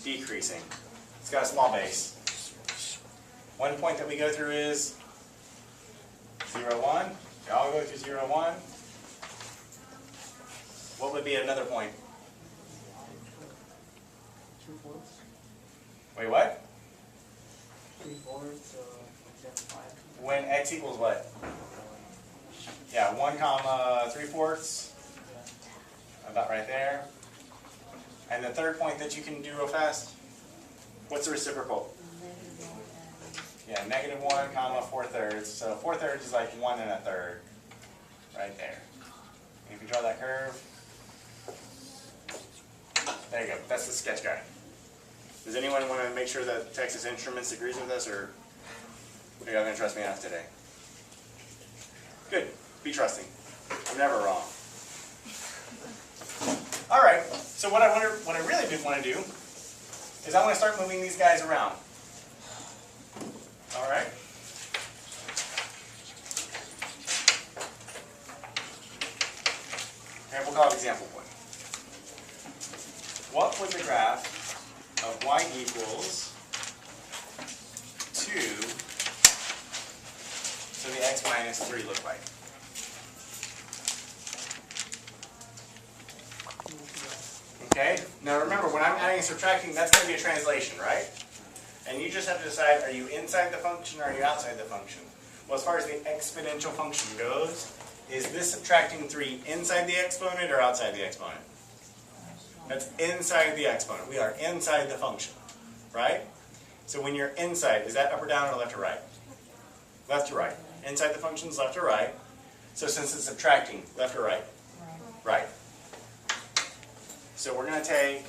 decreasing. It's got a small base. One point that we go through is 0, 1. We all go through 0, 1. What would be another point? 2/4. Wait, what? 3/4, 5. When x equals what? Yeah, 1 comma 3/4. About right there. And the third point that you can do real fast, what's the reciprocal? Yeah, -1 comma 4/3. So 4/3 is like 1 1/3. Right there. And if you draw that curve, there you go. That's the sketch guy. Does anyone want to make sure that Texas Instruments agrees with us, or are y'all going to trust me enough today? Good. Be trusting. I'm never wrong. All right. So what I really do want to do is I want to start moving these guys around. All right. And we'll call it example point. What would the graph of y equals 2 to the x minus 3 look like? Okay, now remember, when I'm adding and subtracting, that's going to be a translation, right? And you just have to decide, are you inside the function or are you outside the function? Well, as far as the exponential function goes, is this subtracting 3 inside the exponent or outside the exponent? That's inside the exponent. We are inside the function, right? So when you're inside, is that up or down or left or right? Left to right. Inside the function is left or right. So since it's subtracting, left or right? Right. So we're going to take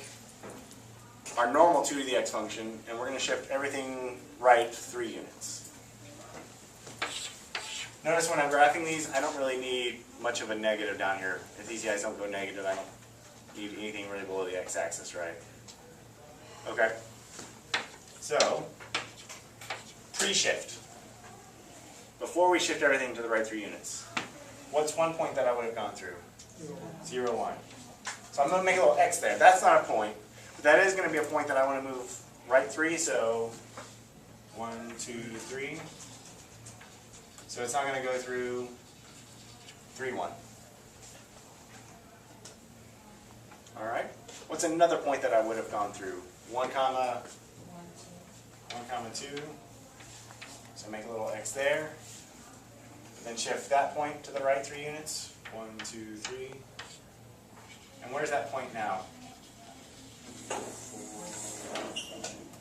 our normal 2 to the x function, and we're going to shift everything right 3 units. Notice when I'm graphing these, I don't really need much of a negative down here. If these guys don't go negative, I don't need anything really below the x-axis, right? Okay. So, pre-shift. Before we shift everything to the right 3 units, what's one point that I would have gone through? 0, 1. So I'm going to make a little x there. That's not a point, but that is going to be a point that I want to move right 3, so 1, 2, 3. So it's not going to go through 3, 1. All right. What's another point that I would have gone through? 1 comma 2. So make a little x there. Then shift that point to the right 3 units. 1, 2, 3. And where's that point now?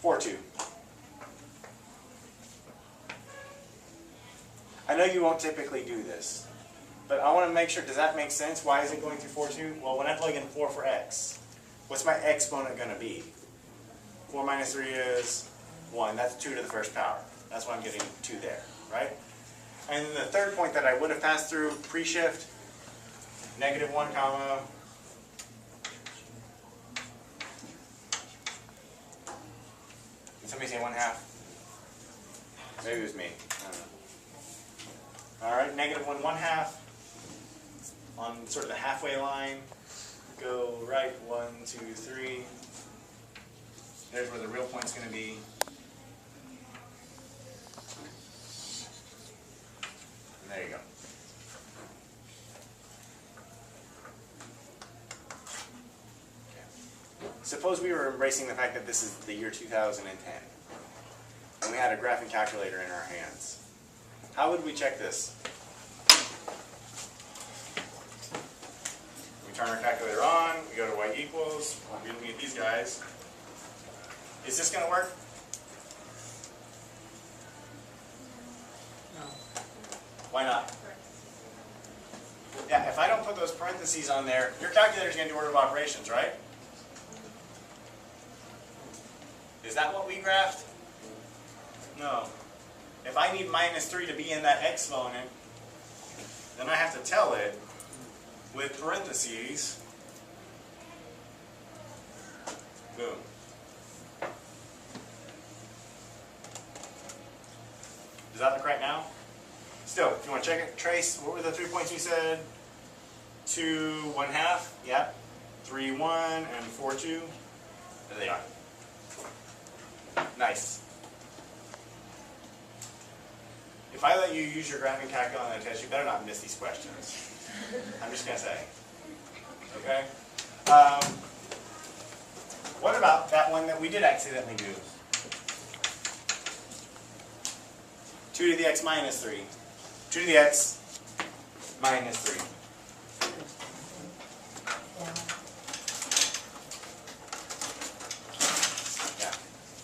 4, 2. I know you won't typically do this, but I want to make sure, does that make sense? Why is it going through 4, 2? Well, when I plug in 4 for x, what's my exponent going to be? 4 minus 3 is 1. That's 2 to the first power. That's why I'm getting 2 there, right? And then the third point that I would have passed through pre-shift, -1 comma. Did somebody say 1/2? Maybe it was me. I don't know. All right, -1 1/2 on sort of the halfway line. Go right 1, 2, 3. There's where the real point's going to be. And there you go. Okay. Suppose we were embracing the fact that this is the year 2010, and we had a graphing calculator in our hands. How would we check this? We turn our calculator on, we go to y equals, we're looking at these guys. Is this going to work? No. Why not? Yeah, if I don't put those parentheses on there, your calculator's going to do order of operations, right? Is that what we graphed? No. If I need -3 to be in that exponent, then I have to tell it with parentheses. Boom. Does that look right now? Still, if you want to check it, trace, what were the 3 points you said? 2, 1/2, yeah. 3, 1, and 4, 2. There they are. you use your graphing calculator on the test, you better not miss these questions. I'm just going to say. Okay? What about that one that we did accidentally do? 2 to the x minus 3. 2 to the x minus 3. Yeah.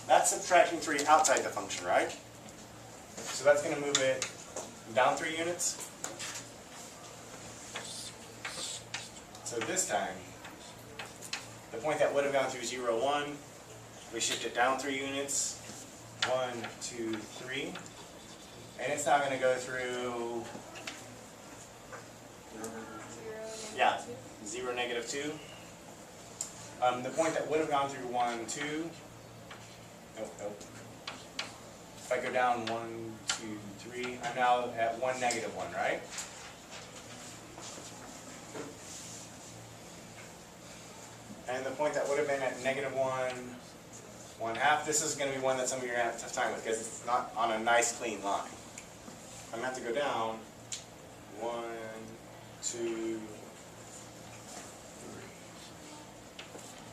That's subtracting 3 outside the function, right? So that's going to move it down 3 units. So this time, the point that would have gone through 0, 1, we shift it down 3 units. 1, 2, 3. And it's now going to go through, yeah, 0, negative 2. The point that would have gone through 1, 2. Nope. If I go down 1, 2, 3, I'm now at 1, negative 1, right? And the point that would have been at negative 1, 1/2, this is going to be one that some of you are going to have a tough time with because it's not on a nice clean line. I'm going to have to go down 1, 2, 3.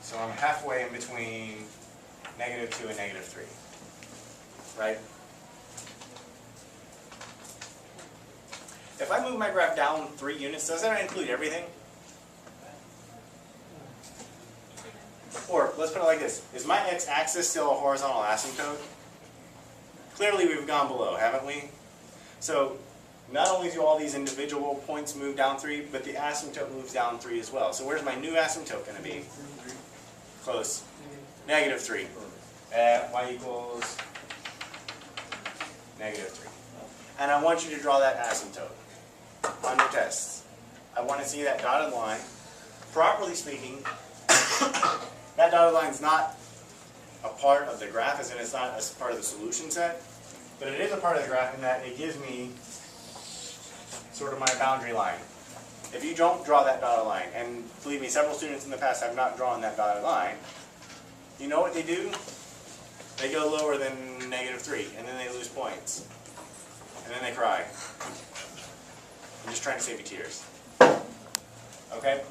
So I'm halfway in between negative 2 and negative 3. Right? If I move my graph down 3 units, does that include everything? Or, let's put it like this. Is my x-axis still a horizontal asymptote? Clearly we've gone below, haven't we? So, not only do all these individual points move down 3, but the asymptote moves down 3 as well. So where's my new asymptote going to be? Close. Negative 3. At y equals negative 3. And I want you to draw that asymptote on your tests. I want to see that dotted line. Properly speaking, that dotted line is not a part of the graph, as in it's not a part of the solution set, but it is a part of the graph in that it gives me sort of my boundary line. If you don't draw that dotted line, and believe me, several students in the past have not drawn that dotted line, you know what they do? They go lower than negative 3, and then they lose points. And then they cry. I'm just trying to save you tears. Okay?